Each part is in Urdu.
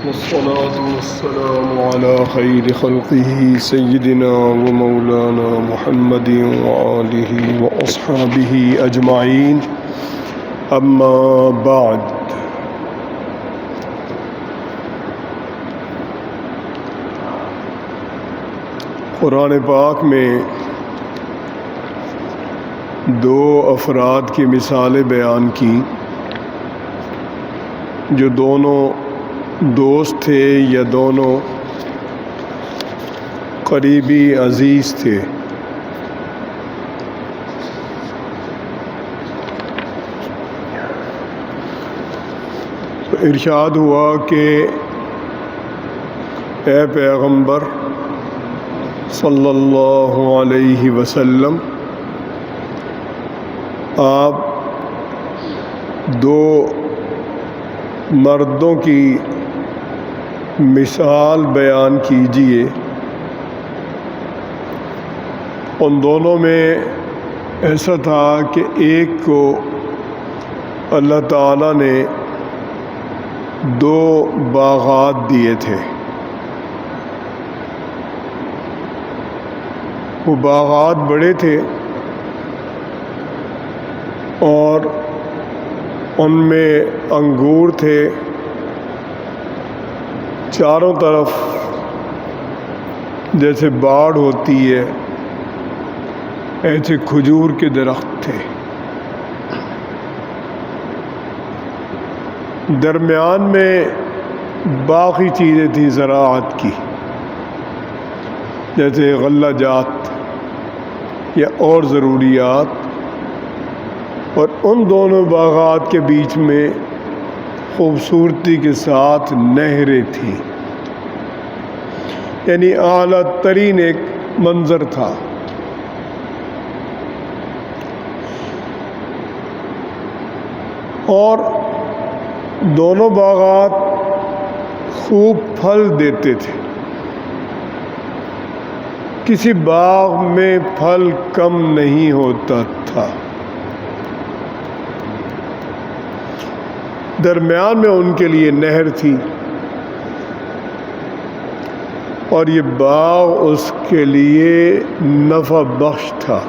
والصلاة والسلام على خير خلقه سيدنا ومولانا محمد وآله وأصحابه أجمعين أما بعد. قرآن پاک میں دو افراد کی مثالیں بیان کی جو دونوں دوست تھے یا دونوں قریبی عزیز تھے. ارشاد ہوا کہ اے پیغمبر صلی اللہ علیہ وسلم، آپ دو مردوں کی مثال بیان کیجئے. ان دونوں میں ایسا تھا کہ ایک کو اللہ تعالیٰ نے دو باغات دیے تھے. وہ باغات بڑے تھے اور ان میں انگور تھے، چاروں طرف جیسے باڑ ہوتی ہے ایسے کھجور کے درخت تھے. درمیان میں باقی چیزیں تھیں زراعت کی، جیسے غلہ جات یا اور ضروریات، اور ان دونوں باغات کے بیچ میں خوبصورتی کے ساتھ نہریں تھیں. یعنی اعلیٰ ترین ایک منظر تھا. اور دونوں باغات خوب پھل دیتے تھے. کسی باغ میں پھل کم نہیں ہوتا تھا. درمیان میں ان کے لیے نہر تھی اور یہ باغ اس کے لیے نفع بخش تھا.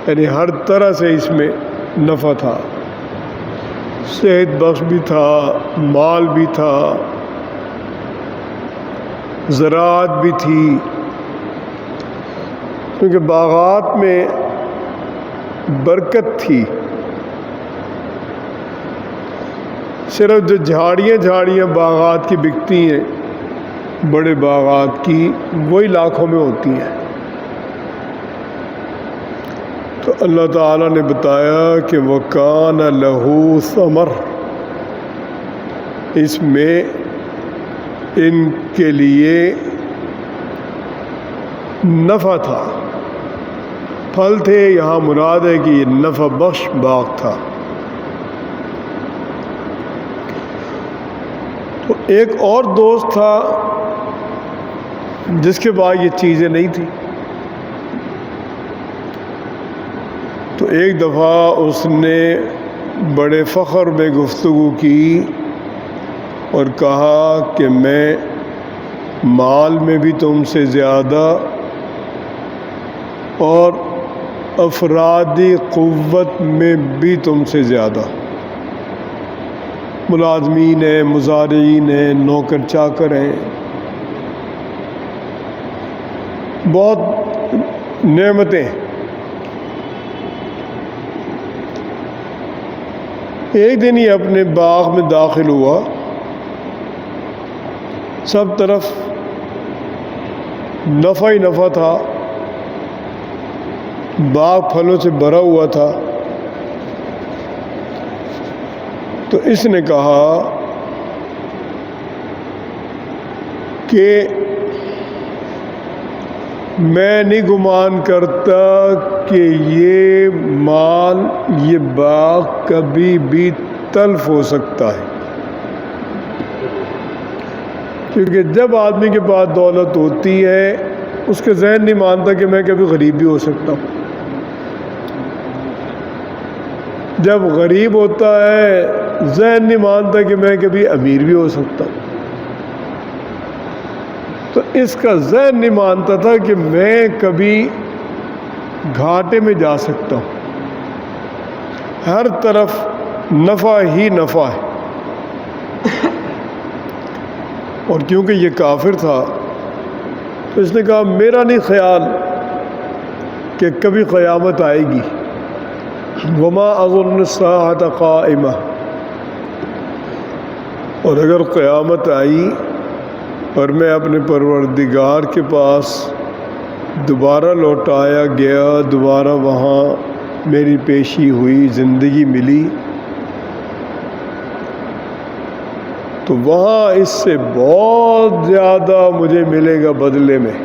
یعنی ہر طرح سے اس میں نفع تھا، صحت بخش بھی تھا، مال بھی تھا، زراعت بھی تھی. کیونکہ باغات میں برکت تھی. صرف جو جھاڑیاں باغات کی بکتی ہیں، بڑے باغات کی، وہی لاکھوں میں ہوتی ہیں. تو اللہ تعالیٰ نے بتایا کہ وَكَانَ لَهُ ثَمَرٌ، اس میں ان کے لیے نفع تھا، پھل تھے. یہاں مراد ہے کہ یہ نفع بخش باغ تھا. تو ایک اور دوست تھا جس کے پاس یہ چیزیں نہیں تھیں. تو ایک دفعہ اس نے بڑے فخر میں گفتگو کی اور کہا کہ میں مال میں بھی تم سے زیادہ اور افرادی قوت میں بھی تم سے زیادہ. ملازمین ہیں، مزارعین ہیں، نوکر چاکر ہیں، بہت نعمتیں. ایک دن ہی اپنے باغ میں داخل ہوا، سب طرف نفع ہی نفع تھا، باغ پھلوں سے بھرا ہوا تھا. تو اس نے کہا کہ میں نہیں گمان کرتا کہ یہ مال، یہ باغ کبھی بھی تلف ہو سکتا ہے. کیونکہ جب آدمی کے پاس دولت ہوتی ہے اس کے ذہن نہیں مانتا کہ میں کبھی غریب بھی ہو سکتا ہوں. جب غریب ہوتا ہے ذہن نہیں مانتا کہ میں کبھی امیر بھی ہو سکتا ہوں. تو اس کا ذہن نہیں مانتا تھا کہ میں کبھی گھاٹے میں جا سکتا ہوں. ہر طرف نفع ہی نفع ہے. اور کیونکہ یہ کافر تھا تو اس نے کہا میرا نہیں خیال کہ کبھی قیامت آئے گی. وما اظن الساعة قائمہ، اور اگر قیامت آئی اور میں اپنے پروردگار کے پاس دوبارہ لوٹایا گیا، دوبارہ وہاں میری پیشی ہوئی، زندگی ملی، تو وہاں اس سے بہت زیادہ مجھے ملے گا بدلے میں.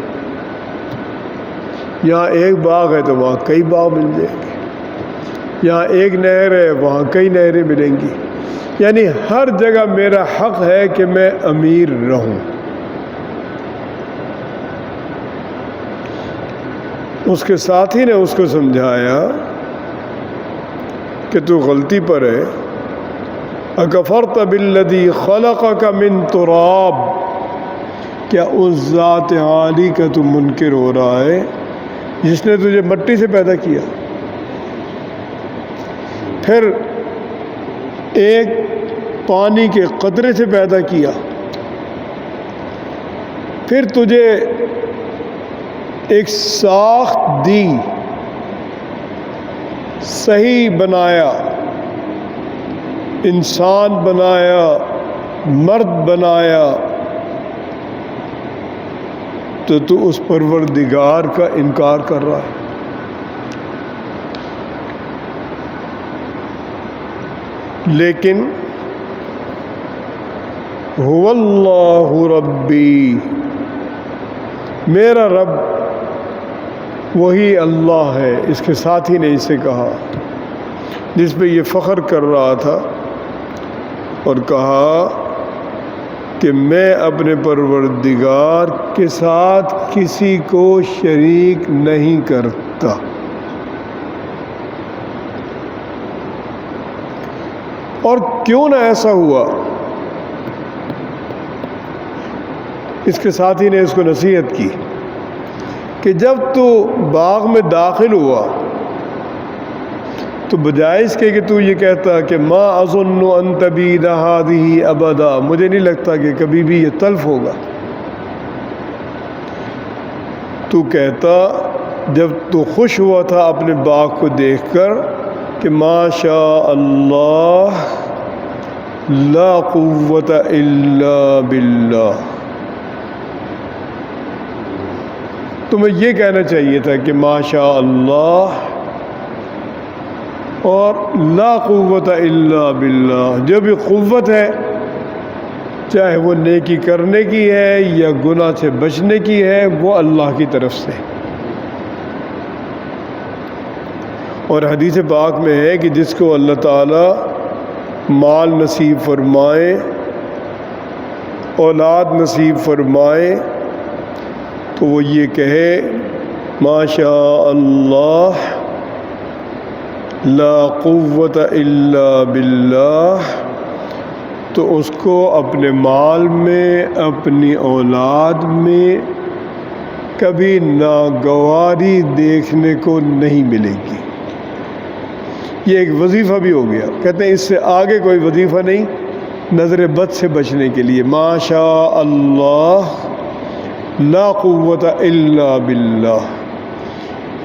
یہاں ایک باغ ہے تو وہاں کئی باغ مل جائیں گے، یہاں ایک نہر ہے وہاں کئی نہریں ملیں گی. یعنی ہر جگہ میرا حق ہے کہ میں امیر رہوں. اس کے ساتھی نے اس کو سمجھایا کہ تو غلطی پر ہے. اکفرت بالذی خلقک من تراب، کیا اس ذات عالی کا تو منکر ہو رہا ہے جس نے تجھے مٹی سے پیدا کیا، پھر ایک پانی کے قطرے سے پیدا کیا، پھر تجھے ایک ساخت دی، صحیح بنایا، انسان بنایا، مرد بنایا، تو اس پروردگار کا انکار کر رہا ہے. لیکن هو اللہ ربی، میرا رب وہی اللہ ہے. اس کے ساتھی نے اسے کہا جس پہ یہ فخر کر رہا تھا، اور کہا کہ میں اپنے پروردگار کے ساتھ کسی کو شریک نہیں کرتا. اور کیوں نہ ایسا ہوا؟ اس کے ساتھی نے اس کو نصیحت کی کہ جب تو باغ میں داخل ہوا تو بجائے اس کے کہ تو یہ کہتا کہ ما اظن ان تبید هذه ابدا، مجھے نہیں لگتا کہ کبھی بھی یہ تلف ہوگا، تو کہتا جب تو خوش ہوا تھا اپنے باغ کو دیکھ کر کہ ما شاء اللہ لا قوت الا باللہ، تمہیں یہ کہنا چاہیے تھا کہ ما شاء اللہ اور لا قوت الا باللہ. جو بھی قوت ہے چاہے وہ نیکی کرنے کی ہے یا گناہ سے بچنے کی ہے، وہ اللہ کی طرف سے. اور حدیث پاک میں ہے کہ جس کو اللہ تعالیٰ مال نصیب فرمائے، اولاد نصیب فرمائے، تو وہ یہ کہے ما شاء اللہ لا قوت الا باللہ، تو اس کو اپنے مال میں، اپنی اولاد میں کبھی ناگواری دیکھنے کو نہیں ملے گی. یہ ایک وظیفہ بھی ہو گیا. کہتے ہیں اس سے آگے کوئی وظیفہ نہیں نظر بد سے بچنے کے لیے. ما شاء اللہ لا قوت الا باللہ.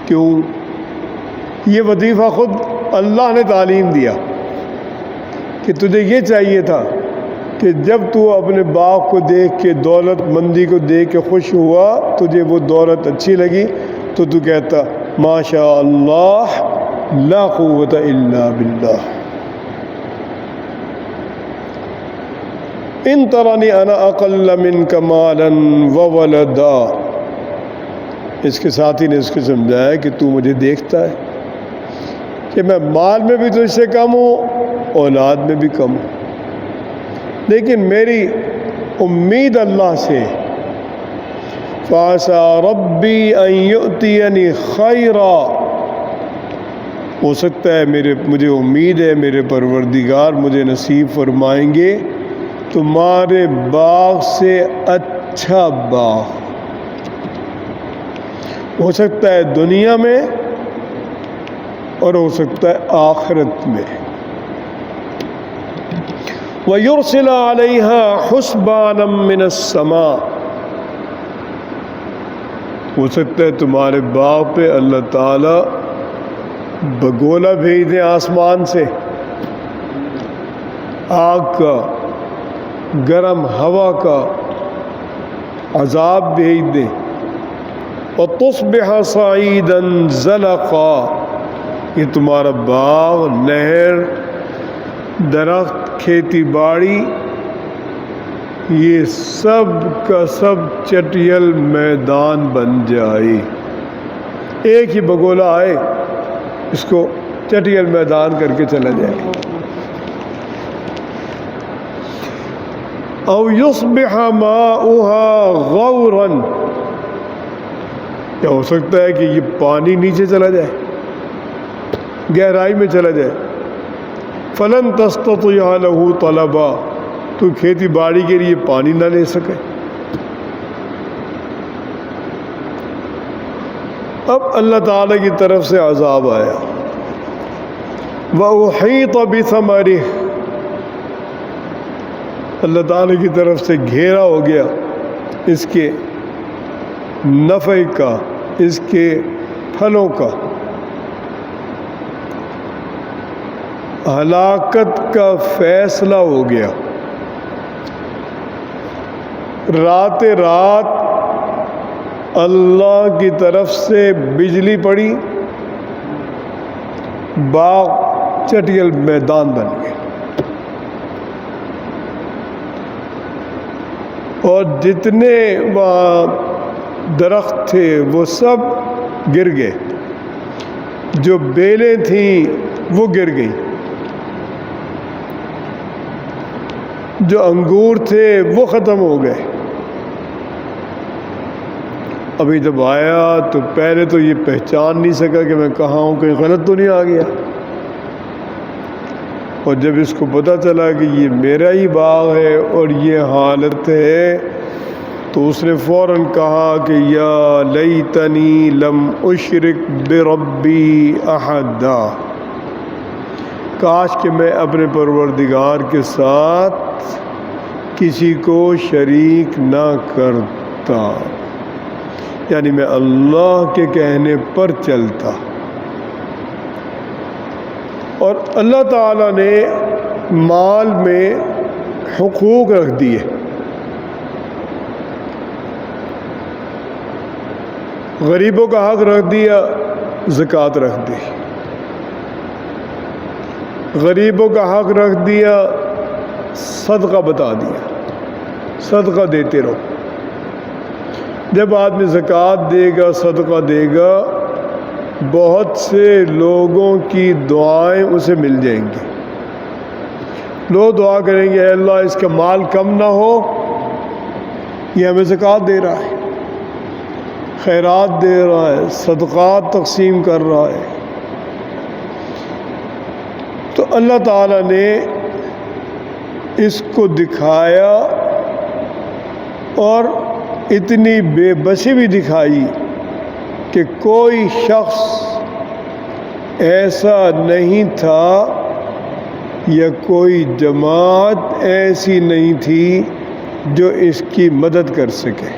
کیوں؟ یہ وظیفہ خود اللہ نے تعلیم دیا کہ تجھے یہ چاہیے تھا کہ جب تو اپنے باغ کو دیکھ کے، دولت مندی کو دیکھ کے خوش ہوا، تجھے وہ دولت اچھی لگی، تو تو کہتا ما شاء اللہ لا قوت الا باللہ. ان ترانی انا اقل منک مالا وولدا. اس کے ساتھی نے اس کو سمجھایا کہ تو مجھے دیکھتا ہے کہ میں مال میں بھی تجھ سے کم ہوں، اولاد میں بھی کم ہوں، لیکن میری امید اللہ سے فَعَسَىٰ رَبِّي أَن يُؤْتِيَنِي خَيْرًا، ہو سکتا ہے مجھے امید ہے میرے پروردگار مجھے نصیب فرمائیں گے تمہارے باغ سے اچھا باغ، ہو سکتا ہے دنیا میں اور ہو سکتا ہے آخرت میں۔ وَيُرْسِلَ عَلَيْهَا حُسْبَانًا مِّنَ السَّمَاءِ، ہو سکتا ہے تمہارے باغ پہ اللہ تعالیٰ بگولا بھیج دیں آسمان سے، آگ کا، گرم ہوا کا عذاب بھیج دیں، وَتُصْبِحَ صَعِيدًا زَلَقًا، یہ تمہارا باغ، نہر، درخت، کھیتی باڑی، یہ سب کا سب چٹیل میدان بن جائے۔ ایک ہی بگولا آئے اس کو چٹیل میدان کر کے چلا جائے۔ او یصبح ماؤها غورا، یا ہو سکتا ہے کہ یہ پانی نیچے چلا جائے، گہرائی میں چلا جائے، فلن تستطيع له طلبا، تو کھیتی باڑی کے لیے پانی نہ لے سکے۔ اب اللہ تعالیٰ کی طرف سے عذاب آیا، وَأُحِيطَ بِثَمَرِهِ، اللہ تعالیٰ کی طرف سے گھیرا ہو گیا اس کے نفع کا، اس کے پھلوں کا، ہلاکت کا فیصلہ ہو گیا۔ رات اللہ کی طرف سے بجلی پڑی، باغ چٹیل میدان بن گئے، اور جتنے وہاں درخت تھے وہ سب گر گئے، جو بیلیں تھیں وہ گر گئیں، جو انگور تھے وہ ختم ہو گئے۔ ابھی جب آیا تو پہلے تو یہ پہچان نہیں سکا کہ میں کہاں ہوں، کہیں غلط تو نہیں آ گیا، اور جب اس کو پتہ چلا کہ یہ میرا ہی باغ ہے اور یہ حالت ہے، تو اس نے فوراً کہا کہ یا لیتنی لم اشرک بربی احدا، کاش کہ میں اپنے پروردگار کے ساتھ کسی کو شریک نہ کرتا، یعنی میں اللہ کے کہنے پر چلتا۔ اور اللہ تعالیٰ نے مال میں حقوق رکھ دیے، غریبوں کا حق رکھ دیا، زکوٰۃ رکھ دی، غریبوں کا حق رکھ دیا، صدقہ بتا دیا، صدقہ دیتے رہو۔ جب آدمی زکوٰۃ دے گا، صدقہ دے گا، بہت سے لوگوں کی دعائیں اسے مل جائیں گی۔ لوگ دعا کریں گے اے اللہ اس کا مال کم نہ ہو، یہ ہمیں زکوٰۃ دے رہا ہے، خیرات دے رہا ہے، صدقات تقسیم کر رہا ہے۔ تو اللہ تعالیٰ نے اس کو دکھایا اور اتنی بے بسی بھی دکھائی کہ کوئی شخص ایسا نہیں تھا یا کوئی جماعت ایسی نہیں تھی جو اس کی مدد کر سکے۔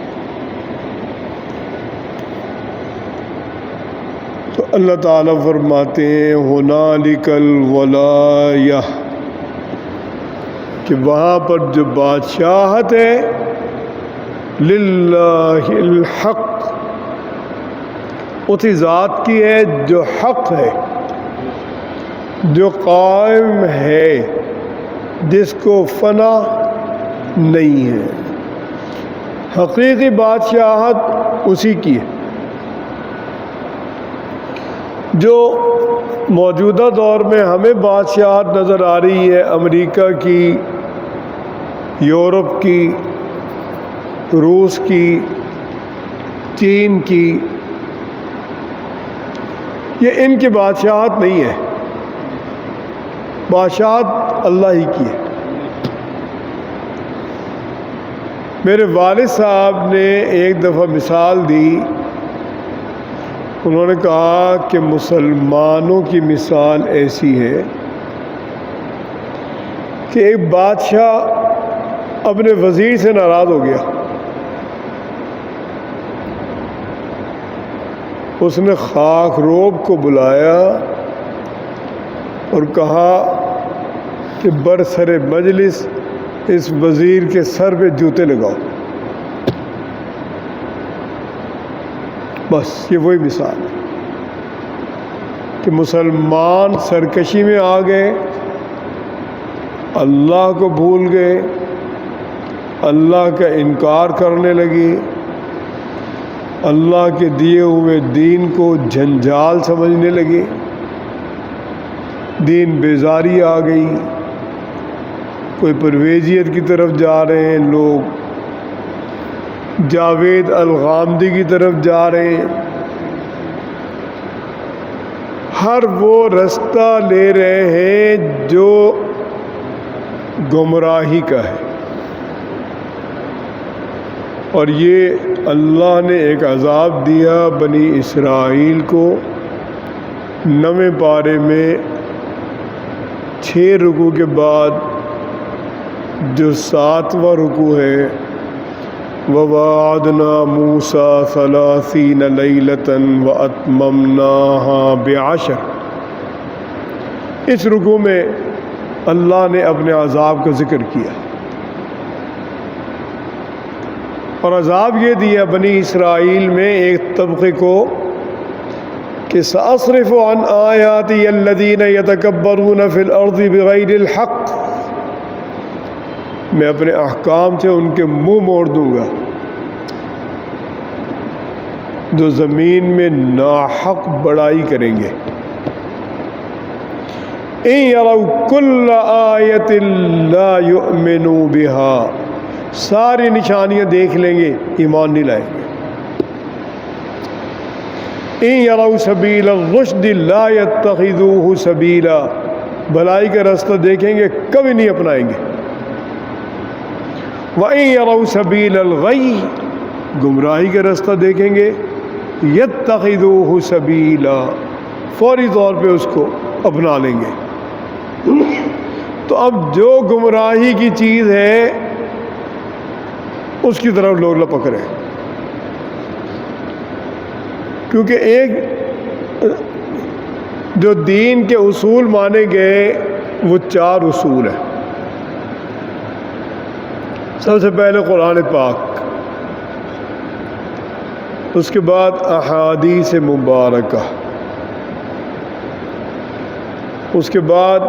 تو اللہ تعالیٰ فرماتے ہیں ہنالک الولایہ، کہ وہاں پر جو بادشاہت ہے للہ الحق، اسی ذات کی ہے جو حق ہے، جو قائم ہے، جس کو فنا نہیں ہے۔ حقیقی بادشاہت اسی کی ہے۔ جو موجودہ دور میں ہمیں بادشاہت نظر آ رہی ہے، امریکہ کی، یورپ کی، روس کی، چین کی، یہ ان کی بادشاہت نہیں ہے، بادشاہت اللہ ہی کی ہے۔ میرے والد صاحب نے ایک دفعہ مثال دی، انہوں نے کہا کہ مسلمانوں کی مثال ایسی ہے کہ ایک بادشاہ اپنے وزیر سے ناراض ہو گیا، اس نے خاک روب کو بلایا اور کہا کہ برسر مجلس اس وزیر کے سر پہ جوتے لگاؤ۔ بس یہ وہی مثال ہے کہ مسلمان سرکشی میں آ گئے، اللہ کو بھول گئے، اللہ کا انکار کرنے لگے، اللہ کے دیے ہوئے دین کو جھنجھال سمجھنے لگے، دین بیزاری آ گئی، کوئی پرویزیت کی طرف جا رہے ہیں لوگ، جاوید الغامدی کی طرف جا رہے ہیں، ہر وہ رستہ لے رہے ہیں جو گمراہی کا ہے۔ اور یہ اللہ نے ایک عذاب دیا بنی اسرائیل کو 9ویں پارے میں 6 رکوع کے بعد جو 7واں رکوع ہے، وَوَعَدْنَا مُوسَىٰ 30 لَيْلَةً وَأَتْمَمْنَاهَا ب10، اس رکوع میں اللہ نے اپنے عذاب کا ذکر کیا، اور عذاب یہ دیا بنی اسرائیل میں ایک طبقے کو کہ سأصرف عن آیاتی الذین یتکبرون فی الارض بغیر الحق، میں اپنے احکام سے ان کے منہ موڑ دوں گا جو زمین میں ناحق بڑائی کریں گے۔ ان یروا کل آیۃ لا یؤمنوا بها، ساری نشانیاں دیکھ لیں گے، ایمان نہیں لائیں گے۔ ان یروا سبیل الرشد لا یتخذوہ سبیلا، بھلائی کا راستہ دیکھیں گے کبھی نہیں اپنائیں گے۔ وَإِن يَرَوْا سَبِيلَ الْغَيِّ، گمراہی کا راستہ دیکھیں گے، يَتَّخِذُوهُ سَبِيلًا، فوری طور پہ اس کو اپنا لیں گے۔ تو اب جو گمراہی کی چیز ہے اس کی طرف لوگ لپک رہے ہیں، کیونکہ ایک جو دین کے اصول مانے گئے وہ 4 اصول ہیں۔ سب سے پہلے قرآن پاک، اس کے بعد احادیث مبارکہ، اس کے بعد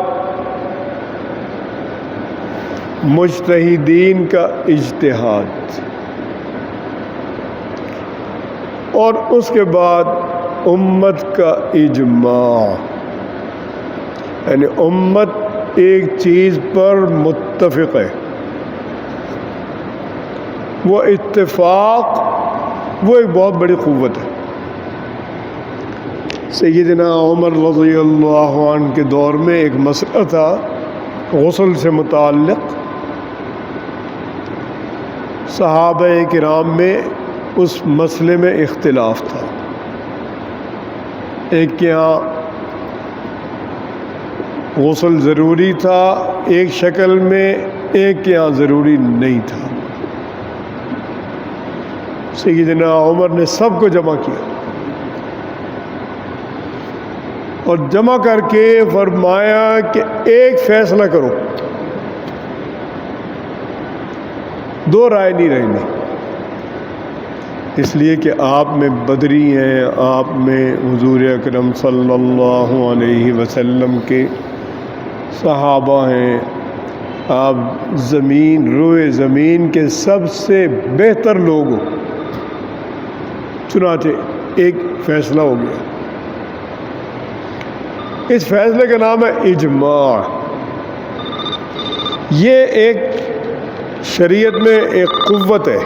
مجتہدین کا اجتہاد، اور اس کے بعد امت کا اجماع، یعنی امت ایک چیز پر متفق ہے، وہ اتفاق وہ ایک بہت بڑی قوت ہے۔ سیدنا عمر رضی اللہ عنہ کے دور میں ایک مسئلہ تھا غسل سے متعلق، صحابہ کرام میں اس مسئلے میں اختلاف تھا، ایک کے یہاں غسل ضروری تھا ایک شکل میں، ایک کے یہاں ضروری نہیں تھا۔ سیدنا عمر نے سب کو جمع کیا اور جمع کر کے فرمایا کہ ایک فیصلہ کرو، 2 رائے نہیں رہنی، اس لیے کہ آپ میں بدری ہیں، آپ میں حضور اکرم صلی اللہ علیہ وسلم کے صحابہ ہیں، آپ روئے زمین کے سب سے بہتر لوگ ہو، چنانچہ ایک فیصلہ ہو گیا۔ اس فیصلے کا نام ہے اجماع۔ یہ ایک شریعت میں ایک قوت ہے۔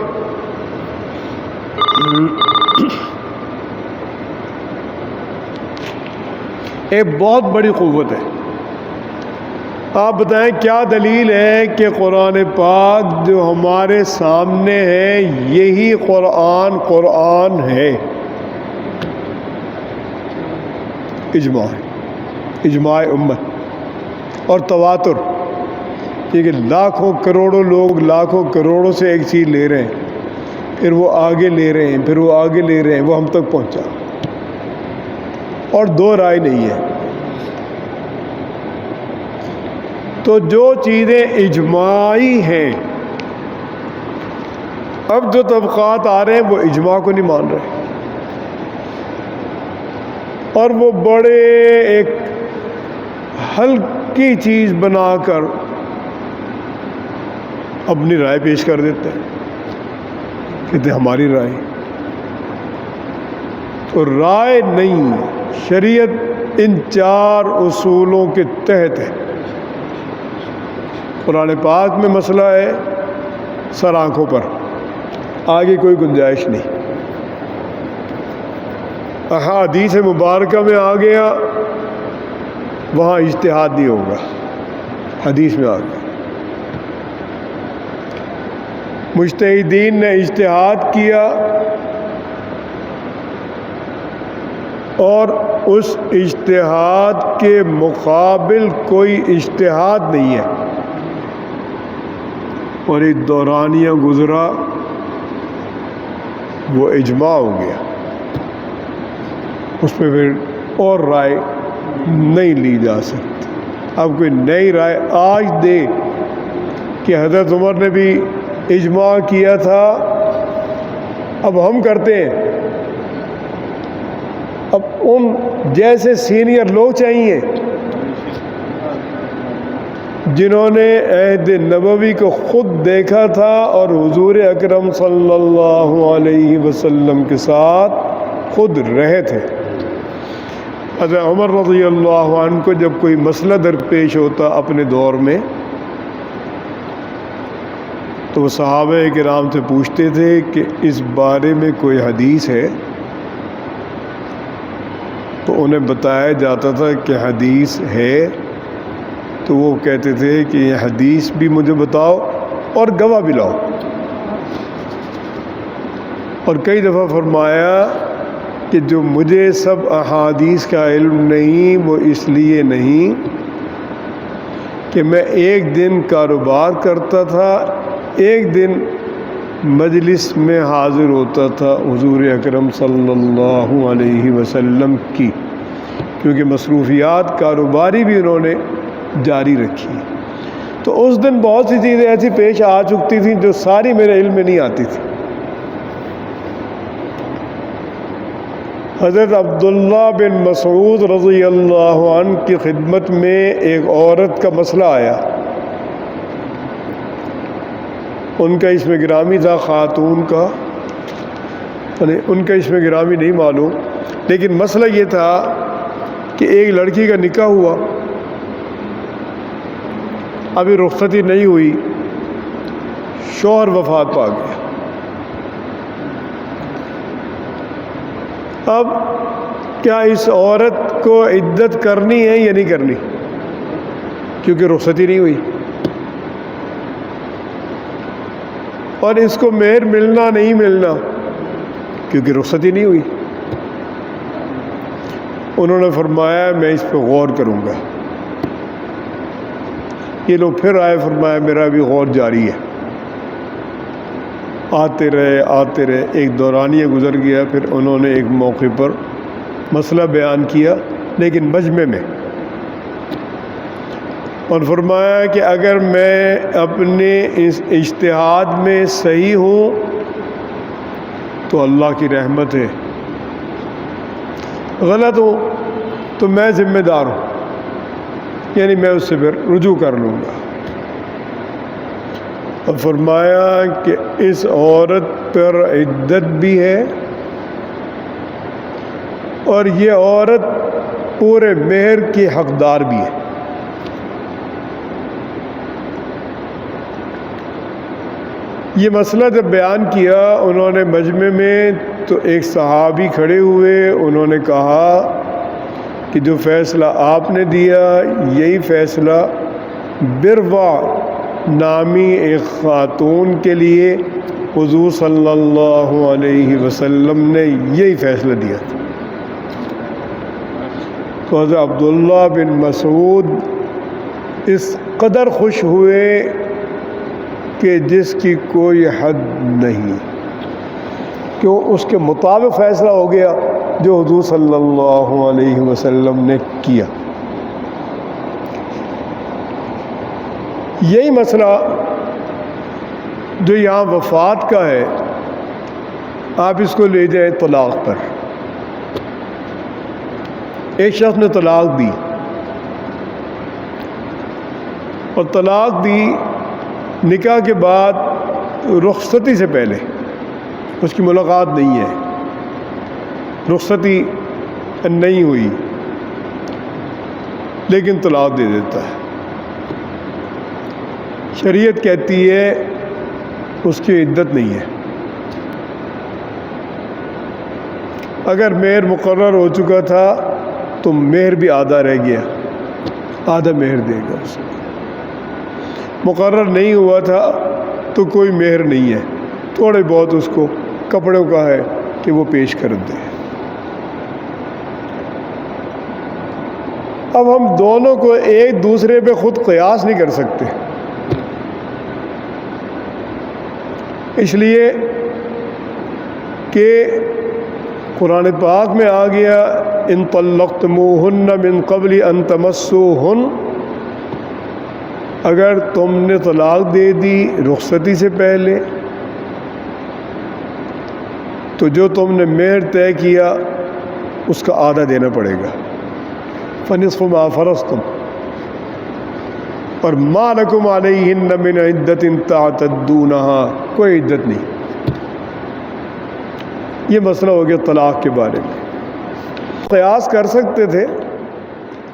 ایک بہت بڑی قوت ہے۔ آپ بتائیں کیا دلیل ہے کہ قرآن پاک جو ہمارے سامنے ہے یہی قرآن ہے؟ اجماع ہے، اجماع امت اور تواتر، کیونکہ لاکھوں کروڑوں لوگ لاکھوں کروڑوں سے ایک چیز لے رہے ہیں، پھر وہ آگے لے رہے ہیں، پھر وہ آگے لے رہے ہیں، وہ ہم تک پہنچا، اور دو رائے نہیں ہے۔ تو جو چیزیں اجماعی ہیں، اب جو طبقات آ رہے ہیں وہ اجماع کو نہیں مان رہے، اور وہ بڑے ایک ہلکی چیز بنا کر اپنی رائے پیش کر دیتے ہیں، کہتے ہیں ہماری رائے، تو رائے نہیں، شریعت ان 4 اصولوں کے تحت ہے۔ قرآن پاک میں مسئلہ ہے سر آنکھوں پر، آگے کوئی گنجائش نہیں۔ احادیث مبارکہ میں آ گیا، وہاں اجتہاد نہیں ہوگا، حدیث میں آ گیا۔ مجتہدین نے اجتہاد کیا، اور اس اجتہاد کے مقابل کوئی اجتہاد نہیں ہے، اور ایک دورانیہ گزرا، وہ اجماع ہو گیا، اس پہ پھر اور رائے نہیں لی جا سکتی۔ اب کوئی نئی رائے آج دے کہ حضرت عمر نے بھی اجماع کیا تھا، اب ہم کرتے ہیں، اب ان جیسے سینئر لوگ چاہیے جنہوں نے عہد نبوی کو خود دیکھا تھا اور حضور اکرم صلی اللہ علیہ وسلم کے ساتھ خود رہے تھے۔ حضرت عمر رضی اللہ عنہ کو جب کوئی مسئلہ درپیش ہوتا اپنے دور میں، تو وہ صحابہ کرام سے پوچھتے تھے کہ اس بارے میں کوئی حدیث ہے، تو انہیں بتایا جاتا تھا کہ حدیث ہے، تو وہ کہتے تھے کہ یہ حدیث بھی مجھے بتاؤ اور گواہ بھی لاؤ۔ اور کئی دفعہ فرمایا کہ جو مجھے سب احادیث کا علم نہیں، وہ اس لیے نہیں کہ میں ایک دن کاروبار کرتا تھا، ایک دن مجلس میں حاضر ہوتا تھا حضور اکرم صلی اللہ علیہ وسلم کی، کیونکہ مصروفیات کاروباری بھی انہوں نے جاری رکھی، تو اس دن بہت سی چیزیں ایسی پیش آ چکتی تھیں جو ساری میرے علم میں نہیں آتی تھی۔ حضرت عبداللہ بن مسعود رضی اللہ عنہ کی خدمت میں ایک عورت کا مسئلہ آیا، ان کا اسم گرامی تھا خاتون کا، ان کا اسم گرامی نہیں معلوم، لیکن مسئلہ یہ تھا کہ ایک لڑکی کا نکاح ہوا، ابھی رخصتی نہیں ہوئی، شوہر وفات پا گیا۔ اب کیا اس عورت کو عدت کرنی ہے یا نہیں کرنی؟ کیونکہ رخصتی نہیں ہوئی، اور اس کو مہر ملنا نہیں ملنا کیونکہ رخصتی نہیں ہوئی۔ انہوں نے فرمایا میں اس پہ غور کروں گا۔ یہ لوگ پھر آئے، فرمایا میرا بھی غور جاری ہے۔ آتے رہے، ایک دورانیہ گزر گیا، پھر انہوں نے ایک موقع پر مسئلہ بیان کیا، لیکن مجمع میں، اور فرمایا کہ اگر میں اپنے اس اجتہاد میں صحیح ہوں تو اللہ کی رحمت ہے، غلط ہوں تو میں ذمہ دار ہوں، یعنی میں اس سے پھر رجوع کر لوں گا۔ اور فرمایا کہ اس عورت پر عدت بھی ہے، اور یہ عورت پورے مہر کی حقدار بھی ہے۔ یہ مسئلہ جب بیان کیا انہوں نے مجمع میں، تو ایک صحابی کھڑے ہوئے، انہوں نے کہا کہ جو فیصلہ آپ نے دیا یہی فیصلہ بروا نامی ایک خاتون کے لیے حضور صلی اللہ علیہ وسلم نے یہی فیصلہ دیا تھا۔ تو حضرت عبداللہ بن مسعود اس قدر خوش ہوئے کہ جس کی کوئی حد نہیں، کیوں اس کے مطابق فیصلہ ہو گیا جو حضور صلی اللہ علیہ وسلم نے کیا۔ یہی مسئلہ جو یہاں وفات کا ہے، آپ اس کو لے جائیں طلاق پر۔ ایک شخص نے طلاق دی، اور طلاق دی نکاح کے بعد رخصتی سے پہلے، اس کی ملاقات نہیں ہے، رخصتی نہیں ہوئی، لیکن طلاق دے دیتا ہے۔ شریعت کہتی ہے اس کی عدت نہیں ہے۔ اگر مہر مقرر ہو چکا تھا تو مہر بھی آدھا رہ گیا، آدھا مہر دے گا اس کو۔ مقرر نہیں ہوا تھا تو کوئی مہر نہیں ہے، تھوڑے بہت اس کو کپڑوں کا ہے کہ وہ پیش کر دے۔ اب ہم دونوں کو ایک دوسرے پہ خود قیاس نہیں کر سکتے، اس لیے کہ قرآن پاک میں آ گیا ان طلقتموہن من قبل ان تمسوہن، اگر تم نے طلاق دے دی رخصتی سے پہلے تو جو تم نے مہر طے کیا اس کا آدھا دینا پڑے گا، فنصف ما فرضتم، اور ما لکم علیہن من عدت تعتدونہا، کوئی عدت نہیں۔ یہ مسئلہ ہو گیا طلاق کے بارے میں۔ قیاس کر سکتے تھے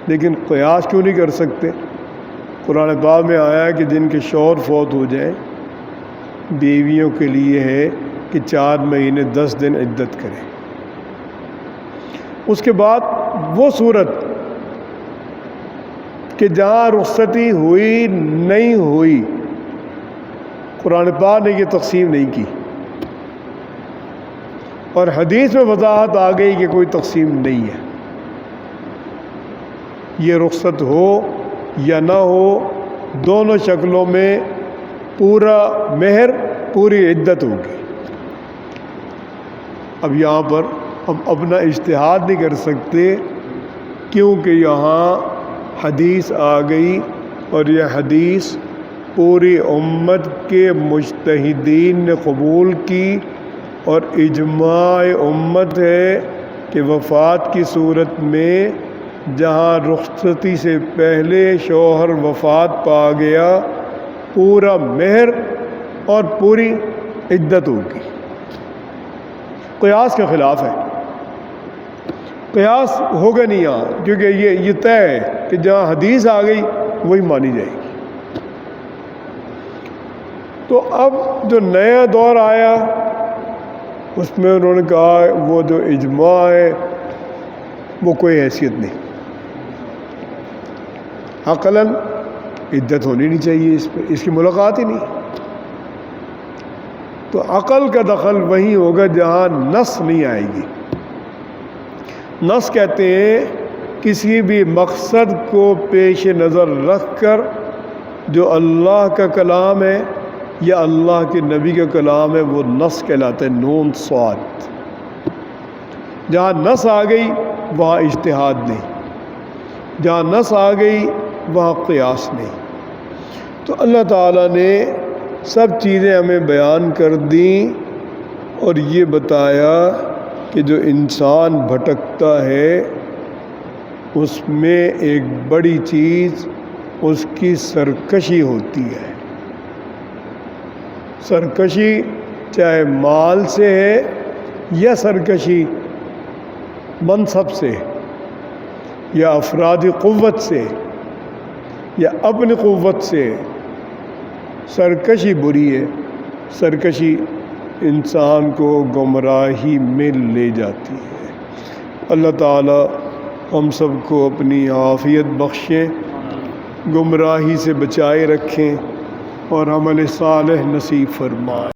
لیکن قیاس کیوں نہیں کر سکتے؟ قرآن پاک میں آیا کہ جن کے شوہر فوت ہو جائیں بیویوں کے لیے ہے کہ 4 مہینے 10 دن عدت کریں۔ اس کے بعد وہ صورت کہ جہاں رخصتی ہوئی نہیں ہوئی، قرآن پاک نے یہ تقسیم نہیں کی، اور حدیث میں وضاحت آ گئی کہ کوئی تقسیم نہیں ہے، یہ رخصت ہو یا نہ ہو دونوں شکلوں میں پورا مہر پوری عدت ہوگی۔ اب یہاں پر ہم اپنا اجتہاد نہیں کر سکتے کیونکہ یہاں حدیث آ گئی، اور یہ حدیث پوری امت کے مجتہدین نے قبول کی، اور اجماع امت ہے کہ وفات کی صورت میں جہاں رخصتی سے پہلے شوہر وفات پا گیا پورا مہر اور پوری عدت ہوگی۔ قیاس کے خلاف ہے، قیاس ہوگا نہیں یہاں، کیونکہ یہ طے ہے کہ جہاں حدیث آ گئی وہی مانی جائے گی۔ تو اب جو نیا دور آیا اس میں انہوں نے کہا وہ جو اجماع ہے وہ کوئی حیثیت نہیں، عقلاً عدت ہونی نہیں چاہیے اس پہ، اس کی ملاقات ہی نہیں۔ تو عقل کا دخل وہیں ہوگا جہاں نص نہیں آئے گی۔ نص کہتے ہیں کسی بھی مقصد کو پیش نظر رکھ کر جو اللہ کا کلام ہے یا اللہ کے نبی کا کلام ہے وہ نص کہلاتا ہے، نون صاد۔ جہاں نص آ گئی وہاں اجتہاد نہیں، جہاں نص آ گئی وہاں قیاس نہیں۔ تو اللہ تعالیٰ نے سب چیزیں ہمیں بیان کر دیں اور یہ بتایا کہ جو انسان بھٹکتا ہے اس میں ایک بڑی چیز اس کی سرکشی ہوتی ہے۔ سرکشی چاہے مال سے ہے یا سرکشی منصب سے یا افرادی قوت سے یا اپنی قوت سے، سرکشی بری ہے، سرکشی انسان کو گمراہی میں لے جاتی ہے۔ اللہ تعالیٰ ہم سب کو اپنی عافیت بخشیں، گمراہی سے بچائے رکھیں اور عمل صالح نصیب فرمائیں۔